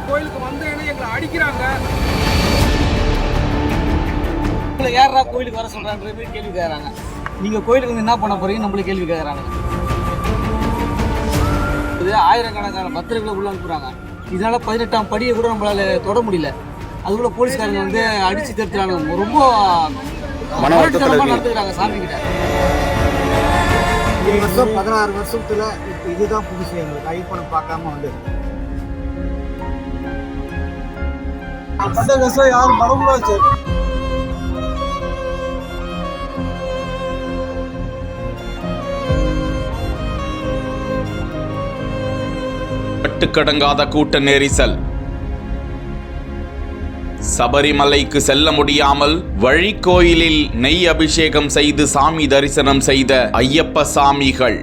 கோயிலுக்கு வந்தேன்னு எங்களை அடிக்கிறாங்க. யாரா கோயிலுக்கு வர சொல்றான்ற கேள்வி கேட்கறாங்க. நீங்க கோயிலுக்கு வந்து என்ன பண்ண போறீங்க நம்மளுக்கு கேள்வி கேட்கறாங்க. இது ஆயிரக்கணக்கான பக்தர்களை உள்ள அனுப்புறாங்க. இதனால 18ஆம் படியை கூட நம்மளால தொட முடியல. அதுக்குள்ள போலீஸ்காரங்க வந்து அடிச்சு தடுத்துறாங்க. ரொம்ப நடத்துக்கிறாங்க சாமி கிட்ட. 16 வருஷத்துல இதுதான் புதுசு. எங்களுக்கு ஐப்பனம் பார்க்காம வந்து யாரும் மனமுடாச்சு. கட்டுக்கடங்காத கூட்ட நெரிசல். சபரிமலைக்கு செல்ல முடியாமல் வழிக்கோயிலில் நெய் அபிஷேகம் செய்து சாமி தரிசனம் செய்த ஐயப்ப சாமிகள்.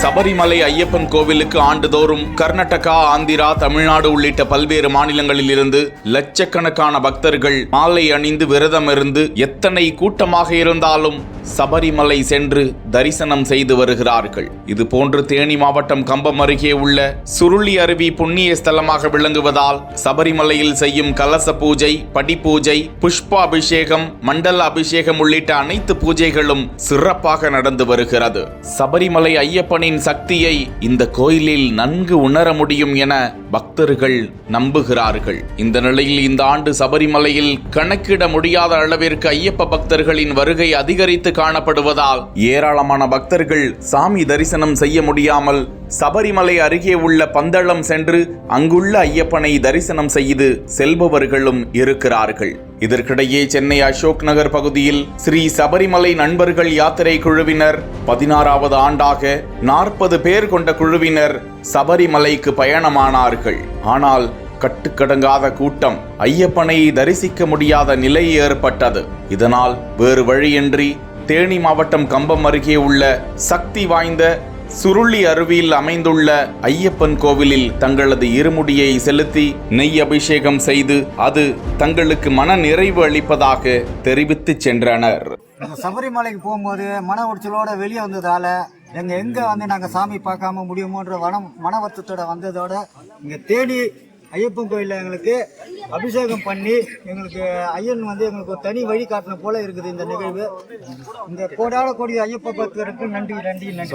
சபரிமலை ஐயப்பன் கோவிலுக்கு ஆண்டுதோறும் கர்நாடகா, ஆந்திரா, தமிழ்நாடு உள்ளிட்ட பல்வேறு மாநிலங்களில் இருந்து லட்சக்கணக்கான பக்தர்கள் மாலை அணிந்து விரதம் இருந்து எத்தனை கூட்டமாக இருந்தாலும் சபரிமலை சென்று தரிசனம் செய்து வருகிறார்கள். இது போன்று தேனி மாவட்டம் கம்பம் அருகே உள்ள சுருளி அருவி புண்ணிய ஸ்தலமாக விளங்குவதால் சபரிமலையில் செய்யும் கலச பூஜை, படி பூஜை, புஷ்ப அபிஷேகம், மண்டல அபிஷேகம் உள்ளிட்ட அனைத்து பூஜைகளும் சிறப்பாக நடந்து வருகிறது. சபரிமலை ஐயப்பனின் சக்தியை இந்த கோயிலில் நன்கு உணர முடியும் என பக்தர்கள் நம்புகிறார்கள். இந்த நிலையில் இந்த ஆண்டு சபரிமலையில் கணக்கிட முடியாத அளவிற்கு ஐயப்ப பக்தர்களின் வருகை அதிகரித்து காணப்படுவதால் ஏராளமான பக்தர்கள் சாமி தரிசனம் செய்ய முடியாமல் சபரிமலை அருகே உள்ள பந்தளம் சென்று அங்குள்ள ஐயப்பனை தரிசனம் செய்து செல்பவர்களும் இருக்கிறார்கள். இதற்கிடையே சென்னை அசோக் நகர் பகுதியில் ஸ்ரீ சபரிமலை நண்பர்கள் யாத்திரை குழுவினர் 16வது ஆண்டாக 40 பேர் கொண்ட குழுவினர் சபரிமலைக்கு பயணமானார்கள். ஆனால் கட்டுக்கடங்காத கூட்டம், ஐயப்பனை தரிசிக்க முடியாத நிலை ஏற்பட்டது. இதனால் வேறு வழியின்றி தேனி மாவட்டம் கம்பம் அருகே உள்ள சக்தி வாய்ந்த சுருளி அருவியில் அமைந்துள்ள ஐயப்பன் கோவிலில் தங்களது இருமுடியை செலுத்தி நெய் அபிஷேகம் செய்து அது தங்களுக்கு மன நிறைவு அளிப்பதாக தெரிவித்து சென்றனர். சபரிமலைக்கு போகும்போது மன உளைச்சலோட வெளியே வந்ததால எங்க வந்து நாங்கள் சாமி பார்க்காம முடியுமோன்ற மன வருத்தத்தோட வந்ததோட இங்கே தேடி ஐயப்பன் கோயிலில் எங்களுக்கு அபிஷேகம் பண்ணி எங்களுக்கு ஐயன் வந்து எங்களுக்கு ஒரு தனி வழி காட்டின போல இருக்குது இந்த நிகழ்வு. இந்த கோடான கோடி ஐயப்ப பக்தருக்கு நன்றி நன்றி நன்றி.